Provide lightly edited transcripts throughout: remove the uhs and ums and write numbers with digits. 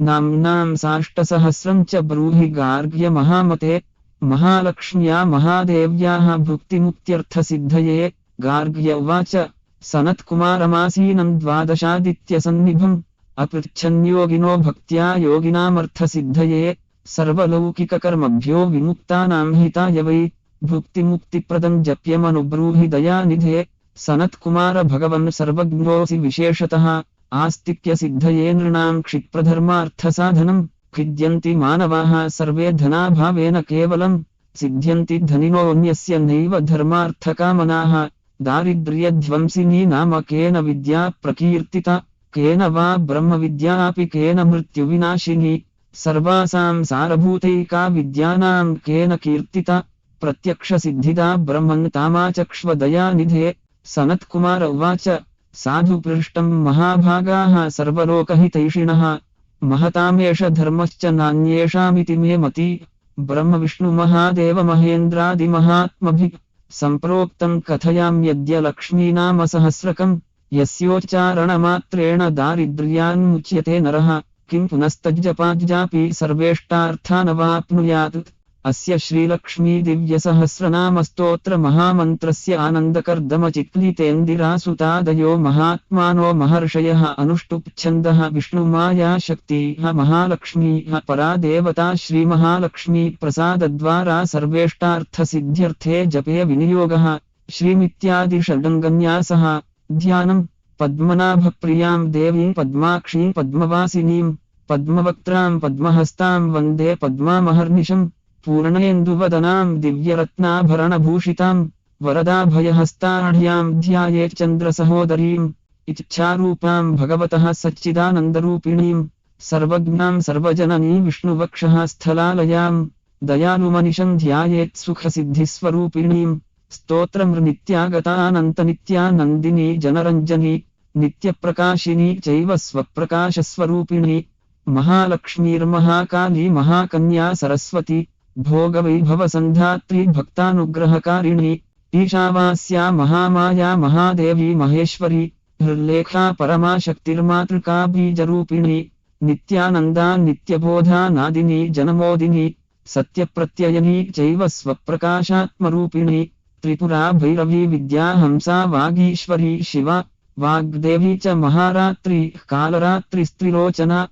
नाम्नां साष्टसहस्रं च ब्रूहि गार्ग्य महामते। महालक्ष्म्या महादेव्याः भुक्तिमुक्त्यर्थसिद्धये। गार्ग्य उवाच सनत्कुमारमासीनं द्वादशादित्यसन्निभम् अपृच्छन्योगिनो भक्त्या योगिनामर्थसिद्धये। सर्वलौकिककर्मभ्यो विमुक्तानां हिताय वै भुक्तिमुक्तिप्रदं जप्यमनुब्रूहि दयानिधे। सनत्कुमार भगवन् सर्वज्ञोऽसि विशेषतः आस्तिक्यसिद्धये नृणां क्षिप्रधर्मार्थसाधनं। खिद्यन्ति मानवाः सर्वे धनाभावेन केवलं सिद्ध्यन्ति धनिनोऽन्यस्य नैव धर्मार्थकामनाः। दारिद्र्यध्वंसिनी नाम केन विद्या प्रकीर्तिता केन वा ब्रह्मविद्यापि केन मृत्युविनाशिनी। सर्वासां सारभूतैका विद्यानां केन कीर्तिता प्रत्यक्षसिद्धिदा ब्रह्मन् तामाचक्ष्व दयानिधे। सनत्कुमार उवाच साधु पृष्टं महाभागाः सर्वलोकहितैषिणः महतामेष धर्मश्च नान्येषामिति मे मति। ब्रह्मविष्णुमहादेवमहेन्द्रादिमहात्मभिः सम्प्रोक्तं कथयाम्यद्य लक्ष्मीनामसहस्रकं। यस्योच्चारणमात्रेण दारिद्र्यान्मुच्यते नरः किं पुनस्तज्जपाज्जापि सर्वेष्टार्थानवाप्नुयात्। अस्य श्रीलक्ष्मी दिव्यसहस्रनामस्तोत्र महामन्त्रस्य आनन्दकर्दमचिक्लितेन्दिरासुतादयो महात्मानो महर्षयः अनुष्टुप्छन्दः। विष्णुमाया शक्तिः महालक्ष्मीः परा देवता श्रीमहालक्ष्मी प्रसादद्वारा सर्वेष्टार्थसिद्ध्यर्थे जपे विनियोगः। श्रीमित्यादिषडङ्गन्यासः ध्यानम् पद्मनाभप्रियां देवीं पद्माक्षीं पद्मवासिनीं पद्मवक्त्रां पद्महस्तां वन्दे पद्मामहर्निशम्। पूर्णेन्दुवदनां दिव्यरत्नाभरणभूषितां वरदाभयहस्ताढ्यां ध्यायेत् चन्द्रसहोदरीम्। इच्छारूपां भगवतः सच्चिदानन्दरूपिणीं सर्वज्ञां सर्वजननी विष्णुवक्षः स्थलालयां दयालुमनिशं ध्यायेत् सुखसिद्धिस्वरूपिणीं। स्तोत्रमृनित्यागतानन्तनित्यानन्दिनी जनरञ्जनी नित्यप्रकाशिनी चैव स्वप्रकाशस्वरूपिणी। महालक्ष्मीर्महाकाली महाकन्या सरस्वती भोगवैभवसन्धात्री भक्तानुग्रहकारिणी। ईशावास्या महामाया महादेवी महेश्वरी हृल्लेखा परमा शक्तिर्मातृका बीजरूपिणी। नित्यानन्दा नित्यबोधा नादिनी जनमोदिनी सत्यप्रत्ययनी चैव स्वप्रकाशात्मरूपिणी। त्रिपुरा भैरवी विद्या हंसा वागीश्वरी शिवा वाग्देवी च महारात्री कालरात्रिस्त्रिलोचना।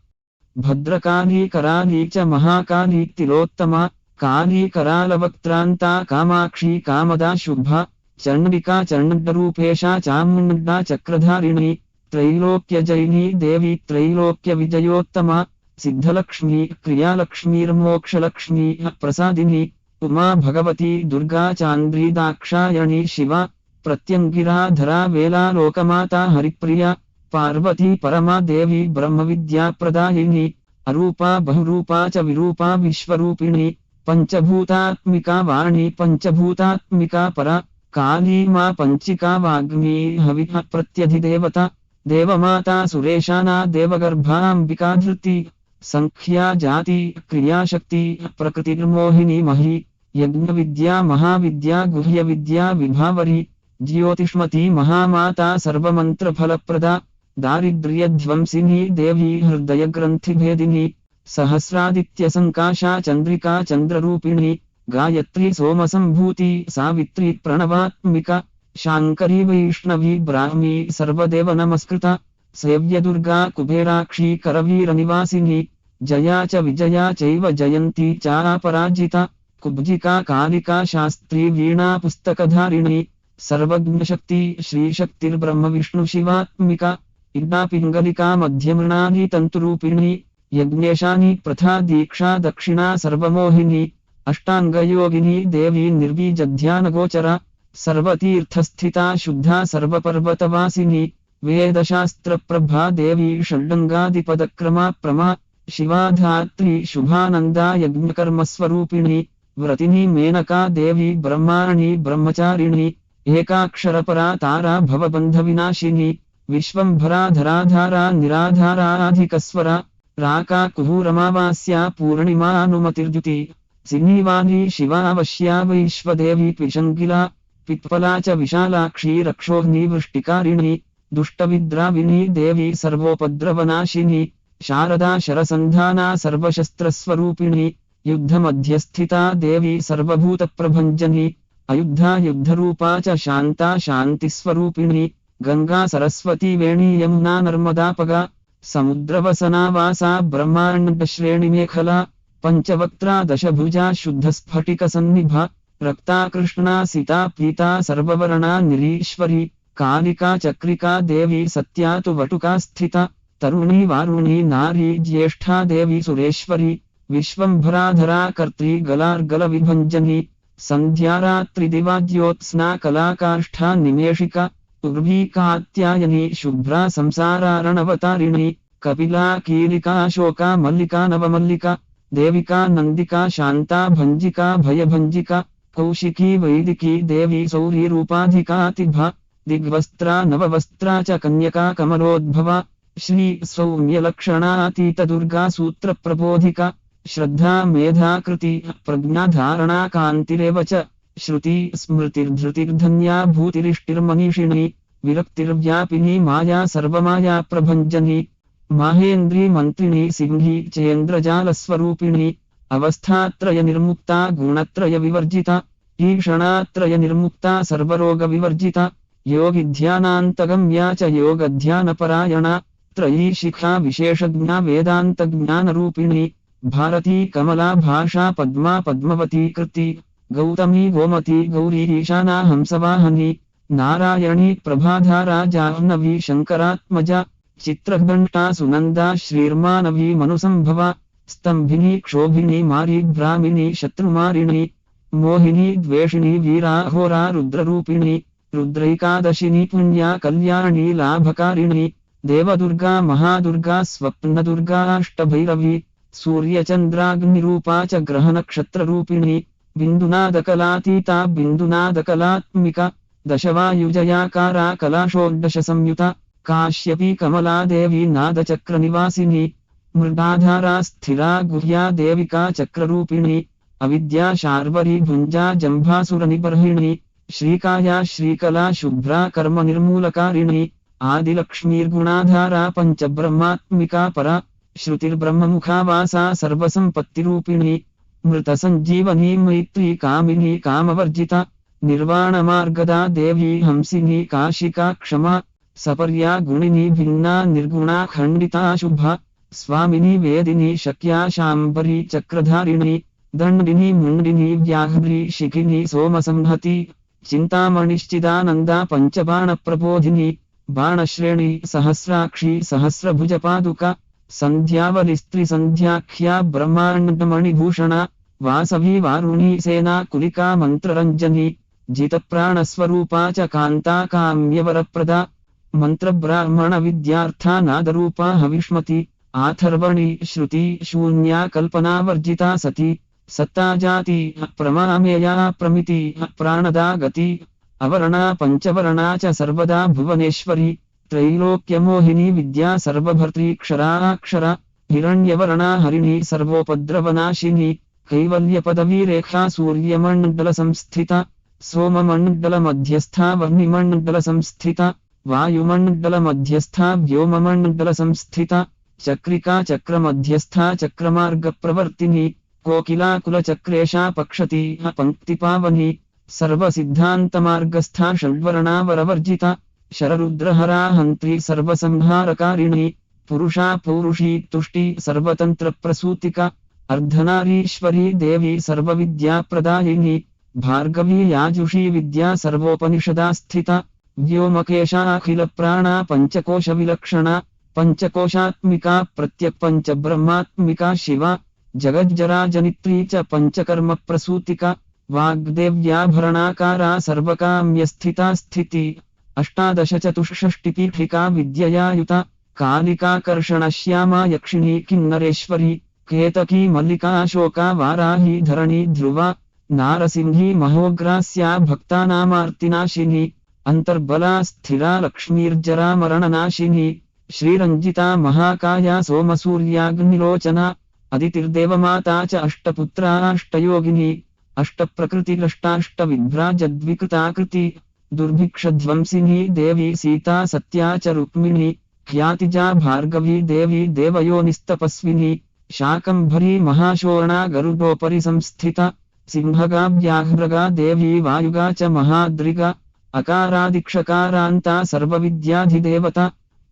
भद्रकाली कराली च महाकाली तिलोत्तमा काली करालवक्त्रान्ता कामाक्षी कामदा शुभा। चण्डिका चण्डरूपेशा चामुण्डा चक्रधारिणी त्रैलोक्यजयिनी देवी त्रैलोक्यविजयोत्तमा। सिद्धलक्ष्मी क्रियालक्ष्मीर्मोक्षलक्ष्मी प्रसादिनी उमा भगवती दुर्गा चान्द्री दाक्षायणी शिवा। प्रत्यङ्गिराधरा वेला लोकमाता हरिप्रिया पार्वती परमा देवी ब्रह्मविद्याप्रदायिनी। अरूपा बहुरूपा च विरूपा विश्वरूपिणी पञ्चभूतात्मिका वाणी पञ्चभूतात्मिका परा। काली मा पञ्चिका वाग्मी हविः प्रत्यधिदेवता देवमाता सुरेशाना देवगर्भाम्बिका धृति संख्या जाति क्रियाशक्ति प्रकृतिर्मोहिनी मही। यज्ञविद्या महाविद्या गुह्यविद्या विभावरी ज्योतिष्मती महामाता सर्वमन्त्रफलप्रदा। दारिद्र्यध्वंसिनी देवी हृदयग्रन्थिभेदिनी सहस्रादित्यसङ्काशा चन्द्रिका चन्द्ररूपिणी। गायत्री सोमसम्भूति सावित्री प्रणवात्मिका शाङ्करी वैष्णवी ब्राह्मी सर्वदेवनमस्कृता। सेव्यदुर्गा कुबेराक्षी करवीरनिवासिनी जया च विजया चैव जयन्ती चापराजिता। कुब्जिका कालिका शास्त्री वीणा पुस्तकधारिणी सर्वज्ञशक्ति श्रीशक्तिर्ब्रह्मविष्णुशिवात्मिका। इड्डापिङ्गलिका मध्यमृणाली तन्तुरूपिणी यज्ञेशानी प्रथा दीक्षा दक्षिणा सर्वमोहिनी। अष्टाङ्गयोगिनी देवी निर्बीजध्यानगोचरा सर्वतीर्थस्थिता शुद्धा सर्वपर्वतवासिनी। वेदशास्त्रप्रभा देवी षड्डङ्गादिपदक्रमा प्रमा शिवा धात्री शुभानन्दा यज्ञकर्मस्वरूपिणी। व्रतिनी मेनका देवी ब्रह्माणी ब्रह्मचारिणी एकाक्षरपरा तारा भवबन्धविनाशिनी। विश्वम्भरा धराधारा निराधाराधिकस्वरा राका कुहूरमावास्या पूर्णिमानुमतिर्जुति। सिनीवाली शिवावश्या वैश्वदेवी पिशङ्गिला पिप्पला च विशालाक्षी रक्षोऽग्निवृष्टिकारिणी। दुष्टविद्राविनी देवी सर्वोपद्रवनाशिनी शारदा शरसन्धाना सर्वशस्त्रस्वरूपिणी युद्धमध्यस्थिता देवी सर्वभूतप्रभञ्जनी अयुद्धा युद्धरूपा च शान्ता शान्तिस्वरूपिणी गंगा सरस्वती वेणी यमुना नर्मदापगा समुद्रवसना वासा ब्रह्माण्डश्रेणिमेखला पंचवक्त्रा दशभुजा शुद्धस्फटिकसन्निभा रक्ता कृष्णा सीता पीता सर्ववर्णा निरीश्वरी कालिका चक्रिका देवी सत्या तु वटुका स्थिता तरुणी वारुणी नारी ज्येष्ठा देवी सुरेश्वरी विश्वंभराधरा कर्त्री गलार्गलविभञ्जनी संध्या रात्रिदिवाज्योत्स्ना कलाकाष्ठा निमेषिका उर्वी कात्यायनी शुभ्रा संसारारणवतारिणी कपिला कीलिका शोका मल्लिका नवमल्लिका देविका नंदिका शांता भंजिका भयभंजिका कौशिकी वैदिकी देवी सौरी रूपाधिकातिभा दिग्वस्त्रा नववस्त्रा च कन्यका कमलोद्भवा श्री सौम्यलक्षणातीत दुर्गा सूत्रप्रबोधिका श्रद्धा मेधा कृति प्रज्ञा धारणा कान्तिरेव च श्रुति स्मृतिर्धृतिर्धन्या भूतिरिष्टिर्मनीषिणी विरक्तिर्व्यापिनी माया सर्वमाया प्रभञ्जनी माहेन्द्री मंत्रिणी सिंही चेन्द्रजालस्वरूपिणी अवस्थात्रय निर्मुक्ता गुणत्रय विवर्जिता ईक्षणात्रय निर्मुक्ता सर्वरोग विवर्जिता योगिध्यानान्तगम्या च योगध्यानपरायणा त्रयी शिखा विशेषज्ञा वेदान्तज्ञानरूपिणी भारती कमला भाषा पद्मा पद्मवती कृति गौतमी गोमती गौरी ईशाना हंसवाहनी नारायणी प्रभाधारा जाह्नवी शंकरात्मजा चित्रघंटा सुनंदा श्रीर्मानवी मनुसंभवा स्तंभिनी क्षोभिनी मारी भ्रामिनी शत्रुमारिणी मोहिनी द्वेषिणी वीरा होरा रुद्ररूपिणी रुद्रैकादशिनी पुण्या कल्याणी लाभकारिणी देवदुर्गा महादुर्गा स्वप्नदुर्गा अष्टभैरवी सूर्यचंद्राग्निरूपा च ग्रहनक्षत्ररूपिणी बिन्दुनादकलातीता बिन्दुनादकलात्मिका दशवायुजयाकारा कलाषोड्डशसंयुता काश्यपी कमला देवी नादचक्रनिवासिनी मृगाधारा स्थिरा गुह्या देविका चक्ररूपिणी अविद्या शार्वरी भुञ्जा जम्भासुरनिबर्हिणी श्रीकाया श्रीकला शुभ्रा कर्मनिर्मूलकारिणी आदिलक्ष्मीर्गुणाधारा पंचब्रह्मात्मिका परा श्रुतिर्ब्रह्ममुखा वासा सर्वसंपत्तिरूपिणी मृतसञ्जीवनी मैत्री कामिनी कामवर्जिता निर्वाणमार्गदा देवी हंसिनी काशिका क्षमा सपर्या गुणिनी भिन्ना निर्गुणा खण्डिता शुभा स्वामिनी वेदिनी शक्या शाम्बरी चक्रधारिणी दण्डिनी मुण्डिनी व्याघ्री शिखिनी सोमसंहति चिन्तामणिश्चिदानन्दा पञ्चबाणप्रबोधिनी बाणश्रेणी सहस्राक्षी सहस्रभुजपादुका संध्यावलिस्त्रिसन्ध्याख्या ब्रह्माण्डमणिभूषणा वासवी वारुणी सेना कुलिका मन्त्ररञ्जनी जितप्राणस्वरूपा च कान्ता काम्यवरप्रदा मंत्रब्राह्मण विद्यार्था नादरूपा हविष्मती आथर्वणी श्रुति शून्या कल्पनावर्जिता सती सत्ता जाति प्रमामेया प्रमिति प्राणदा गति अवर्णा पंचवर्णा च सर्वदा भुवनेश्वरी त्रैलोक्यमोहिनी विद्या सर्वभर्तृक्षराक्षरा हिरण्यवर्णा हरिणी सर्वोपद्रवनाशिनी कैवल्यपदवीरेखा सूर्यमण्डलसंस्थिता सोममण्डलमध्यस्था वह्निमण्डलसंस्थिता वायुमण्डलमध्यस्था व्योममण्डलसंस्थिता चक्रिका चक्रमध्यस्था चक्रमार्गप्रवर्तिनी कोकिला कुलचक्रेशा पक्षती पंक्तिपावनी सर्वसिद्धान्तमार्गस्था षड्वर्णावरवर्जिता शररुद्रहरा हन्त्री सर्वसंहारकारिणी पुरुषा पौरुषी तुष्टि सर्वतन्त्रप्रसूतिका अर्धनारीश्वरी देवी सर्वविद्याप्रदायिनी भार्गवी याजुषी विद्या सर्वोपनिषदा स्थिता व्योमकेशाखिलप्राणा पंचकोशविलक्षणा पंचकोशात्मिका प्रत्यक्पञ्चब्रह्मात्मिका शिवा जगज्जराजनित्री च पंचकर्मप्रसूतिका वाग्देव्याभरणाकारा सर्वकाम्यस्थिता स्थिति अष्टादश चतुष्षष्टिपीठिका विद्यया युता कालिकाकर्षणश्यामा यक्षिणी किन्नरेश्वरी केतकी मल्लिका शोका वाराही धरणी ध्रुवा नारसिंही महोग्रास्या भक्तानामार्तिनाशिनी अंतर्बला स्थिरा लक्ष्मीर्जरा मरणनाशिनी श्रीरंजिता महाकाया सोमसूर्याग्निलोचना अदितिर्देवमाता च अष्टपुत्रा अष्टयोगिनी अष्टप्रकृतिरष्टाष्टविभ्राजद्विकृताकृति दुर्भिक्षध्वंसिनी देवी सीता सत्या च रुक्मिणी ख्यातिजा भार्गवी देवी देवयोनिस्तपस्विनी शाकंभरी महाशोणा गरुडोपरि संस्थिता सिंहगा व्याघ्रगा देवी वायुगा च महाद्रिगा अकारादिक्षकारान्ता सर्वविद्याधिदेवता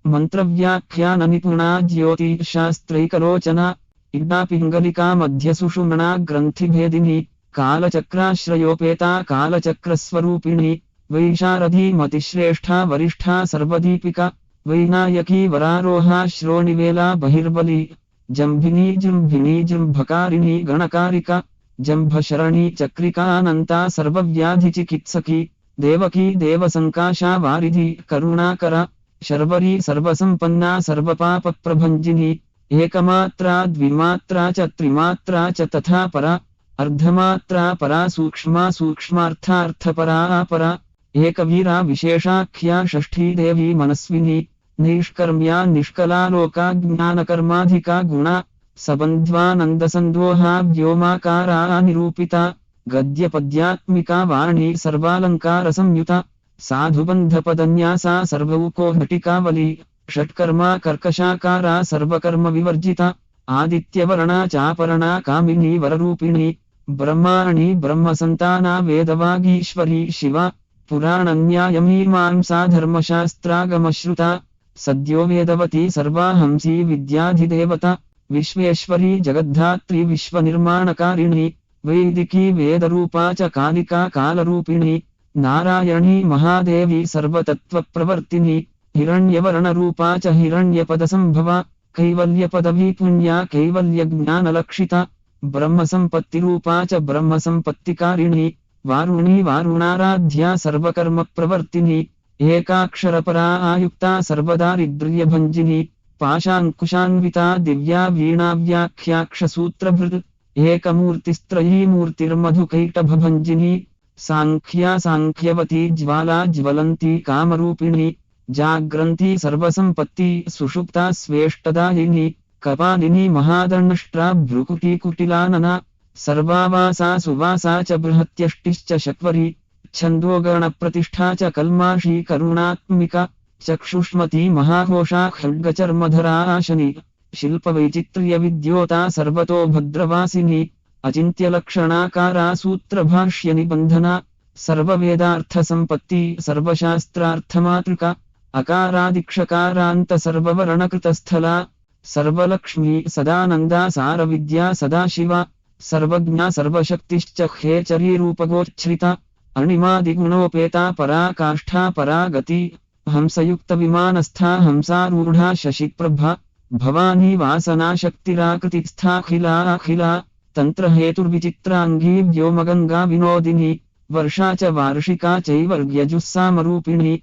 मंत्रव्याख्याननिपुणा ज्योतिषशास्त्रैकलोचना इड्डापिङ्गलिका मध्यसुषुम्ना ग्रन्थिभेदिनी कालचक्राश्रयोपेता कालचक्रस्वरूपिणी वैशारदी मतिश्रेष्ठा वरिष्ठा सर्वदीपिका वैनायकी वरारोहा श्रोणिवेला बहिर्बली जम्भिनी जृम्भिनी जृम्भकारिणी गणकारिका जम्भशरणी चक्रिकानन्ता सर्वव्याधिचिकित्सकी देवकी देवसङ्काशा वारिधि करुणाकरा शर्वरी सर्वसम्पन्ना सर्वपापप्रभञ्जिनी एकमात्रा द्विमात्रा च त्रिमात्रा च तथा परा अर्धमात्रा परा सूक्ष्मा सूक्ष्मार्थार्थपरा परा एकवीरा विशेषाख्या षष्ठी देवी मनस्विनी निष्कर्म्या निष्कला लोका ज्ञानकर्माधिका गुणा सबन्ध्वानन्दसन्दोहा व्योमाकारा निरूपिता गद्यपद्यात्मिका वाणी सर्वालङ्कारसंयुता साधुबन्धपदन्यासा सर्वौकोघटिकावली षट्कर्मा कर्कशाकारा सर्वकर्मविवर्जिता आदित्यवर्णा चापरणा कामिनी वररूपिणी ब्रह्माणी ब्रह्मसन्ताना वेदवागीश्वरी शिवा पुराणन्यायमीमांसा धर्मशास्त्रागमश्रुता सद्यो वेदवती सर्वाहंसी विद्याधिदेवता विश्वेश्वरी जगद्धात्री विश्वनिर्माणकारिणी वैदिकी वेदरूपा च कालिका कालरूपिणी नारायणी महादेवी सर्वतत्त्वप्रवर्तिनी हिरण्यवर्णरूपा च हिरण्यपदसंभवा कैवल्यपदवी पुण्या कैवल्यज्ञानलक्षिता ब्रह्मसम्पत्तिरूपा च ब्रह्मसम्पत्तिकारिणी वारुणी वारुणाराध्या सर्वकर्मप्रवर्तिनी एकाक्षरपरा आयुक्ता सर्वदारिद्र्यभञ्जिनी पाशाङ्कुशान्विता दिव्या वीणाव्याख्याक्षसूत्रभृत् एकमूर्तिस्त्रयी मूर्तिर्मधुकैटभभञ्जिनी साङ्ख्या साङ्ख्यवती ज्वाला ज्वलन्ती कामरूपिणी जाग्रन्ती सर्वसम्पत्ति सुषुप्ता स्वेष्टदायिनी कपालिनी महादंष्ट्रा भ्रुकुटी कुटिलानना सर्वावासा सुवासा च बृहत्यष्टिश्च शक्वरी छन्दोगणप्रतिष्ठा च कल्माषी करुणात्मिका चक्षुष्मती महाघोषा खड्गचर्मधरा शनि शिल्पवैचित्र्यविद्योता सर्वतो भद्रवासिनी अचिन्त्यलक्षणाकारा सूत्रभाष्यनिबन्धना सर्ववेदार्थसम्पत्ति सर्वशास्त्रार्थमातृका अकारादिक्षकारान्त सर्ववर्णकृतस्थला सर्वलक्ष्मी सदानन्दा सारविद्या सदाशिवा सर्वज्ञा सर्वशक्तिश्च खेचरीरूपगोच्छ्रिता अणिमादिगुणोपेता पराकाष्ठा परागति हंसयुक्तविमानस्था हंसारूढा शशिप्रभा भवानी वासनाशक्तिराकृतिस्थाखिला तन्त्रहेतुर्विचित्राङ्गी व्योमगङ्गा विनोदिनी वर्षा च वार्षिका चैवर्ग्यजुस्सामरूपिणी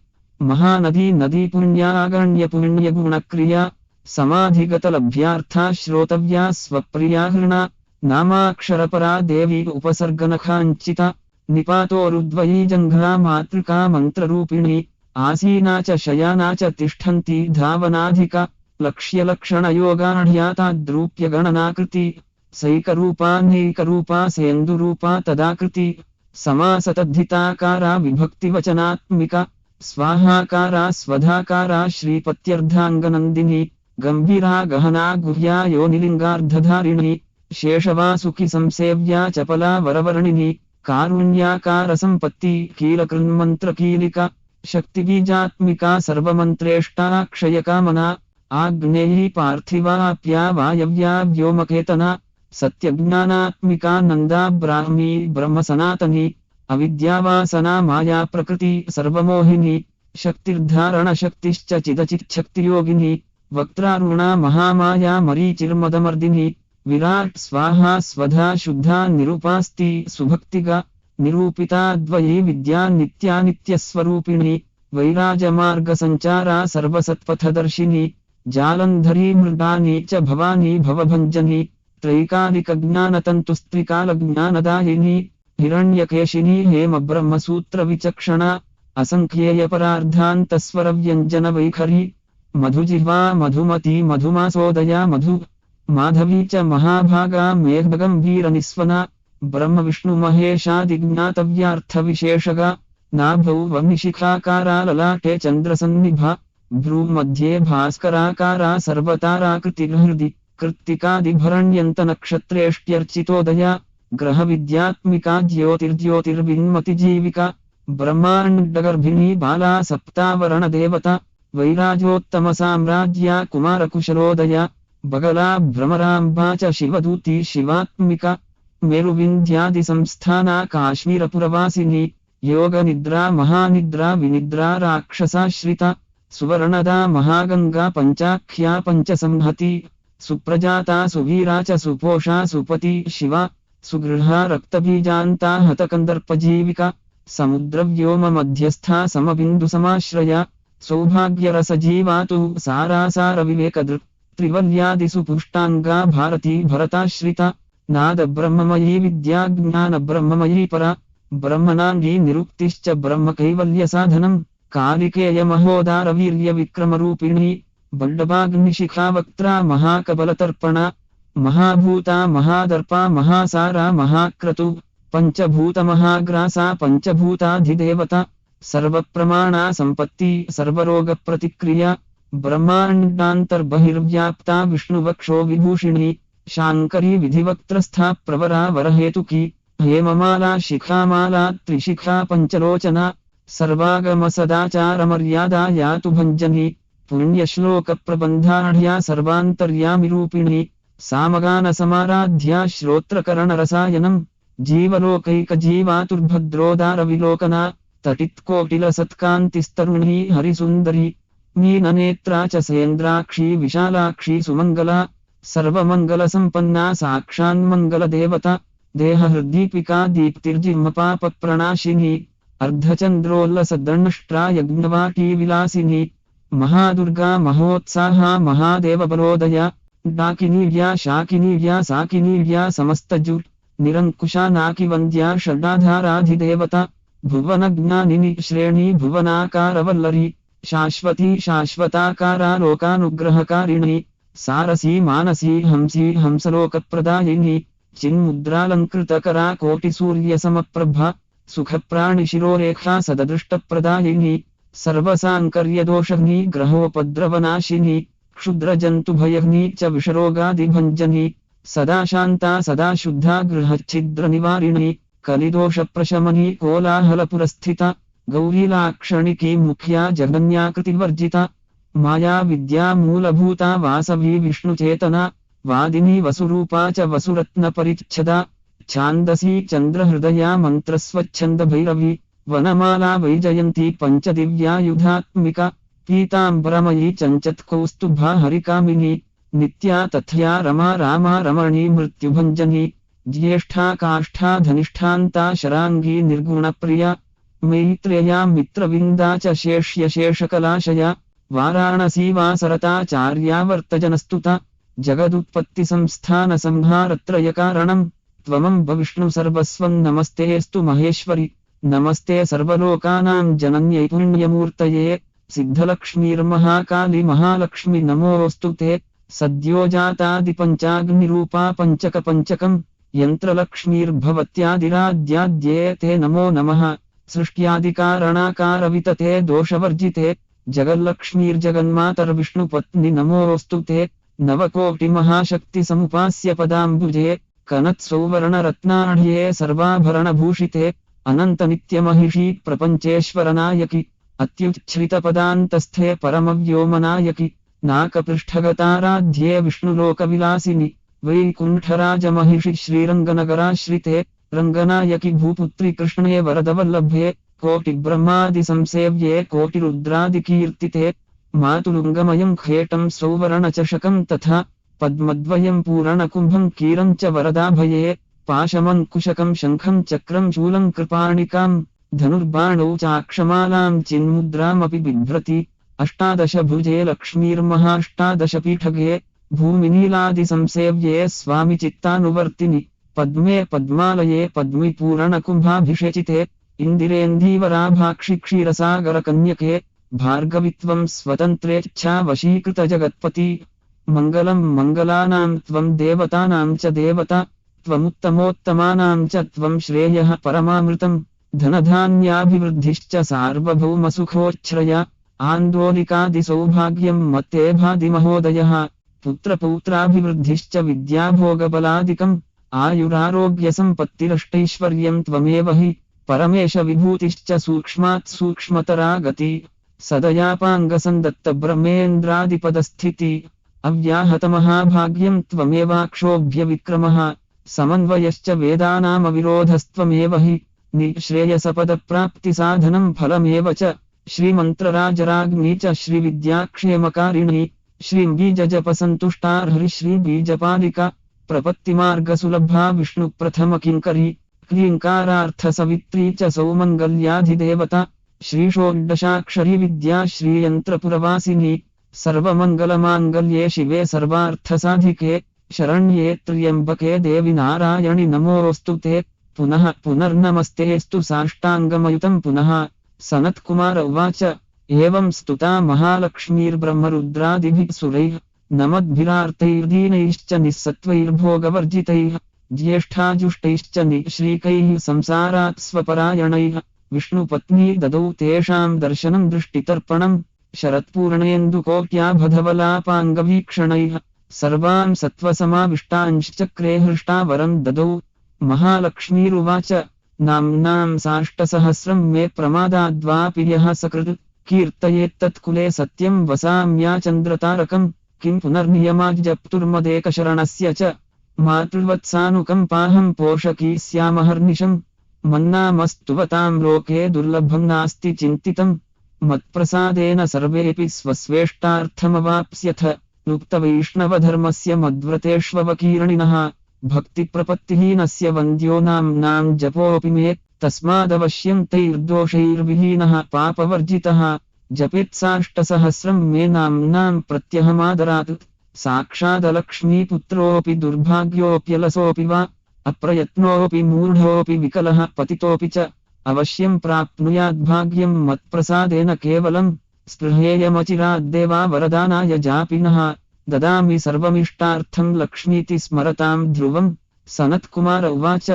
महानदी नदी पुण्यागण्यपुण्यगुणक्रिया समाधिगतलभ्यार्था श्रोतव्या स्वप्रिया हृणा नामाक्षरपरा देवी उपसर्गनखाञ्चिता निपातोरुद्वयी जङ्घा मातृका मन्त्ररूपिणी आसीना च शयाना च तिष्ठन्ती धावनाधिका लक्ष्यलक्षणयोगाढ्याताद्रूप्यगणनाकृति सैकरूपा सेन्दुरूपा तदाकृति समासतद्धिताकारा विभक्तिवचनात्मिका स्वाहाकारा स्वधाकारा श्रीपत्यर्धाङ्गनन्दिनी गम्भीरा गहना गुह्या योनिलिङ्गार्धधारिणी शेषवासुखि संसेव्या चपला वरवर्णिनी कारुण्याकारसम्पत्ति कीलकृन्मन्त्रकीलिका शक्तिबीजात्मिका सर्वमन्त्रेष्टा क्षयकामना आग्नेयी पार्थिवाप्या वायव्या व्योमकेतना सत्यज्ञानात्मिका नन्दा ब्राह्मी ब्रह्मसनातनी अविद्यावासना माया प्रकृति सर्वमोहिनी शक्तिर्धारणशक्तिश्च चिदचिच्छक्तियोगिनी वक्त्रारुणा महामाया मरीचिर्मदमर्दिनी विराट् स्वाहा स्वधा शुद्धा निरुपास्ति सुभक्तिगा निरूपिता द्वयी विद्या नित्यानित्यस्वरूपिणी वैराजमार्गसञ्चारा सर्वसत्पथदर्शिनी जालन्धरी मृगानी च भवानी भवभञ्जनी त्रैकालिकज्ञानतन्तुस्त्रिकालज्ञानदायिनी हिरण्यकेशिनी हेमब्रह्मसूत्रविचक्षणा असङ्ख्येयपरार्धान्तस्वरव्यञ्जनवैखरी मधुजिह्वा मधुमती मधुमासोदया मधु माधवी च महाभागा मेघगम्भीरनिस्वना ब्रह्मविष्णुमहेशादिज्ञातव्यार्थविशेषगा नाभौ वह्निशिखाकारा ललाटे चन्द्रसन्निभा भ्रूमध्ये भास्कराकारा सर्वताराकृतिर्हृदि कृत्तिकादिभरण्यन्तनक्षत्रेष्ट्यर्चितोदया ग्रहविद्यात्मिका ज्योतिर्ज्योतिर्विन्मतिजीविका ब्रह्माण्डगर्भिणी बाला सप्तावरणदेवता वैराजोत्तमसाम्राज्या कुमारकुशलोदया बगला भ्रमराम्बा च शिवदूती शिवात्मिका मेरुविन्ध्यादिसंस्थाना काश्मीरपुरवासिनी योगनिद्रा महानिद्रा विनिद्रा राक्षसाश्रिता सुवर्णदा महागंगा पंचाख्या पंचसंहति सुप्रजाता सुवीरा च सुपोषा सुपति शिवा सुगृहा रक्तबीजान्ता हतकन्दर्पजीविका समुद्रव्योम मध्यस्था समबिन्दुसमाश्रया सौभाग्यरसजीवा तु सारासारविवेकदृक् त्रिवल्यादिषु पुष्टाङ्गा भारती भरताश्रिता नादब्रह्ममयी विद्याज्ञानब्रह्ममयी परा ब्रह्मणाङ्गी निरुक्तिश्च ब्रह्मकैवल्यसाधनम् कालिकेयमहोदारवीर्यविक्रमरूपिणी बल्डभाग्निशिखावक्त्रा महाकबलतर्पणा महाभूता महादर्पा महासारा महाक्रतु पंचभूतमहाग्रासा पंचभूताधिदेवता सर्वप्रमाणा संपत्ति सर्वरोगप्रतिक्रिया ब्रह्माण्डान्तर्बहिर्व्याप्ता विष्णुवक्षो विभूषिणी शाङ्करी विधिवक्त्रस्था प्रवरा वरहेतुकी हेममाला शिखामाला त्रिशिखा पंचलोचना सर्वागमसदाचारमर्यादा यातु भञ्जनी पुण्यश्लोकप्रबन्धाढ्या सर्वान्तर्यामिरूपिणी सामगानसमाराध्या श्रोत्रकरणरसायनम् जीवलोकैकजीवातुर्भद्रोदारविलोकना तटित्कोटिलसत्कान्तिस्तरुणी हरिसुन्दरी मीननेत्रा च सेन्द्राक्षी विशालाक्षी सुमङ्गला सर्वमङ्गलसम्पन्ना साक्षान्मङ्गलदेवता देहहृद्दीपिका दीप्तिर्जिह्मपापप्रणाशिनी अर्धचन्द्रोल्लसदंष्ट्रा यज्ञवाटी विलासिनी महादुर्गा महोत्साहा महादेवबलोदया डाकिनीव्या शाकिनीव्या साकिनीव्या समस्तजुट् निरङ्कुशा नाकिवन्द्या षडाधाराधिदेवता भुवनज्ञानिनी श्रेणी भुवनाकारवल्लरी शाश्वती शाश्वताकारा लोकानुग्रहकारिणी सारसी मानसी हंसी हंसलोकप्रदायिनी चिन्मुद्रालङ्कृतकरा कोटिसूर्यसमप्रभा सुखप्राणिशिरोरेखा सददृष्टप्रदायिनी सर्वसाङ्कर्यदोषग्नी ग्रहोपद्रवनाशिनी क्षुद्रजन्तुभयग्नी च विषरोगादिभञ्जनी सदा शान्ता सदा शुद्धा गृहच्छिद्रनिवारिणी कलिदोषप्रशमनी कोलाहलपुरस्थिता गौरीलाक्षणिकी मुख्या जगन्याकृतिवर्जिता माया विद्या मूलभूता वासवी विष्णुचेतना वादिनी वसुरूपा च वसुरत्नपरिच्छदा छान्दसी चन्द्रहृदया मन्त्रस्वच्छन्दभैरवी वनमाला वैजयन्ती पञ्चदिव्यायुधात्मिका पीताम्बरमयी चञ्चत्कौस्तुभा हरिकामिनी नित्या तथ्या रमा रामा रमणी मृत्युभञ्जनी ज्येष्ठा काष्ठा धनिष्ठान्ता शराङ्गी निर्गुणप्रिया मैत्रेया मित्रविन्दा च शेष्यशेषकलाशया वाराणसी वासरताचार्यावर्तजनस्तुता जगदुत्पत्तिसंस्थानसंहारत्रयकारणम् त्वमम्ब विष्णु सर्वस्वं नमस्तेऽस्तु महेश्वरि नमस्ते सर्वलोकानां जनन्यै पुण्यमूर्तये सिद्धलक्ष्मीर्महाकाली महालक्ष्मी नमोऽस्तु ते सद्योजातादिपञ्चाग्निरूपा पञ्चकपञ्चकम् यन्त्रलक्ष्मीर्भवत्यादिराद्याद्ये ते नमो नमः सृष्ट्यादिकारणाकारवितते दोषवर्जिते जगल्लक्ष्मीर्जगन्मातर्विष्णुपत्नि नमोऽस्तु ते नवकोटिमहाशक्तिसमुपास्य पदाम्बुजे कनत्सौवर्णरत्नाढ्ये सर्वाभरणभूषिते अनन्तनित्यमहिषी प्रपञ्चेश्वरनायकि अत्युच्छ्रितपदान्तस्थे परमव्योमनायकि नाकपृष्ठगताराध्ये विष्णुलोकविलासिनि वैकुण्ठराजमहिषि श्रीरङ्गनगराश्रिते रङ्गनायकि भूपुत्रि कृष्णे वरदवल्लभे कोटिब्रह्मादिसंसेव्ये कोटिरुद्रादिकीर्तिते मातुलुङ्गमयं खेटं सौवर्णचषकं तथा पद्मद्वयं पूरणकुम्भं कीरं च वरदाभये पाशमङ्कुशकं शङ्खं चक्रं शूलं कृपाणिकां धनुर्बाणौ चाक्षमालां चिन्मुद्रामपि बिभ्रति अष्टादशभुजे लक्ष्मीर्महाष्टादशपीठगे भूमिनीलादिसंसेव्ये स्वामि चित्तानुवर्तिनि पद्मे पद्मालये पद्मिपूरणकुम्भाभिषेचिते इन्दिरेन्दीवराभाक्षि क्षीरसागरकन्यके भार्गवित्वं स्वतन्त्रेच्छावशीकृतजगत्पति मङ्गलं मङ्गलानां त्वं देवतानां च देवता त्वमुत्तमोत्तमानां च त्वं श्रेयः परमामृतं धनधान्याभिवृद्धिश्च सार्वभौमसुखोच्छ्रया आन्दोलिकादिसौभाग्यं मत्ते भाति महोदयः पुत्रपौत्राभिवृद्धिश्च विद्याभोगबलादिकम् आयुरारोग्यसम्पत्तिरष्टैश्वर्यं त्वमेव हि परमेश विभूतिश्च सूक्ष्मात् सूक्ष्मतरा गति सदयापाङ्गसन्दत्तब्रह्मेन्द्रादिपदस्थिति अव्याहतमहाभाग्यं त्वमेवाक्षोभ्यविक्रमः समन्वयश्च वेदानामविरोधस्त्वमेव हि निःश्रेयसपदप्राप्तिसाधनं फलमेव च श्रीमन्त्रराजराज्ञी च श्रीविद्याक्षेमकारिणी श्रीं बीजजपसन्तुष्टार्हरिश्रीबीजपालिका प्रपत्तिमार्गसुलभा विष्णुप्रथमकिङ्करी क्लीङ्कारार्थसवित्री च सौमङ्गल्याधिदेवता श्रीषोडशाक्षरी विद्या श्रीयन्त्रपुरवासिनी सर्वमङ्गलमाङ्गल्ये शिवे सर्वार्थसाधिके शरण्ये त्र्यम्बके देवि नारायणि नमोऽस्तु ते पुनः पुनर्नमस्तेऽस्तु साष्टाङ्गमयुतं पुनः सनत्कुमार उवाच एवं स्तुता महालक्ष्मीर्ब्रह्मरुद्रादिभिः सुरैः नमद्भिरार्तैर्दीनैश्च निःसत्त्वैर्भोगवर्जितैः ज्येष्ठाजुष्टैश्च निःश्रीकैः संसारात् स्वपरायणैः विष्णुपत्नी ददौ तेषां दर्शनं दृष्टितर्पणम् शरत्पूर्णेन्दुकोट्याभधवलापाङ्गवीक्षणैः सर्वान् सत्त्वसमाविष्टांश्चक्रे हृष्टावरं ददौ महालक्ष्मीरुवाच नाम्नां साष्टसहस्रं मे प्रमादाद्वापि यः सकृत् कीर्तयेत्तत्कुले सत्यं वसाम्याचन्द्रतारकं किं पुनर्नियमाज्जप्तुर्मदेकशरणस्य च मातृवत्सानुकम्पाहं पोषकी स्यामहर्निशम् मन्नामस्तुवतां लोके दुर्लभं नास्ति चिन्तितम् मत्प्रसादेन सर्वेऽपि स्वस्वेष्टार्थमवाप्स्यथ युक्तवैष्णवधर्मस्य मद्व्रतेष्वकीर्णिनः भक्तिप्रपत्तिहीनस्य वन्द्यो नाम्नां जपोऽपि मे तस्मादवश्यं तैर्दोषैर्विहीनः पापवर्जितः जपेत्साष्टसहस्रं मे नाम्नां प्रत्यहमादरात् साक्षादलक्ष्मीपुत्रोऽपि दुर्भाग्योऽप्यलसोऽपि वा अप्रयत्नोऽपि मूढोऽपि विकलः पतितोऽपि च अवश्यं प्राप्नुयाद्भाग्यं मत्प्रसादेन केवलं स्पृहेयमचिराद्देवा वरदानाय जापिनः ददामि सर्वमिष्टार्थं लक्ष्मीति स्मरतां ध्रुवं सनत्कुमार उवाच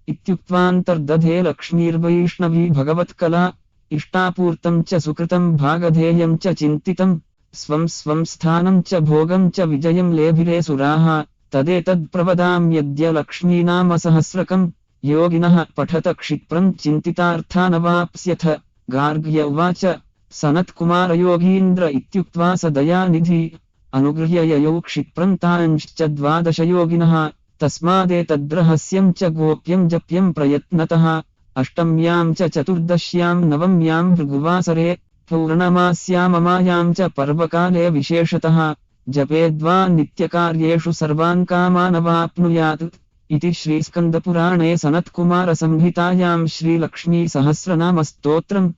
इत्युक्त्वान्तर्दधे लक्ष्मीर्वैष्णवी भगवत्कला इष्टापूर्तं च सुकृतं भागधेयं च चिन्तितं स्वं स्वं स्थानं च भोगं च विजयं लेभिरे सुराः तदेतत्प्रवदाम्यद्य लक्ष्मीनामसहस्रकं योगिनः पठत क्षिप्रं चिन्तितार्थानवाप्स्यथ गार्ग्य उवाच सनत्कुमारयोगीन्द्र इत्युक्त्वा स दयानिधि अनुगृह्य ययौ क्षिप्रं तांश्च 12 योगिनः तस्मादेतद्रहस्यं च गोप्यं जप्यं प्रयत्नतः अष्टम्यां च चतुर्दश्यां नवम्यां भृगुवासरे पौर्णमास्याममायां च पर्वकाले विशेषतः जपेद्वा नित्यकार्येषु सर्वान् कामानवाप्नुयात् इति श्रीस्कन्दपुराणे सनत्कुमारसंहितायां श्रीलक्ष्मीसहस्रनामस्तोत्रम्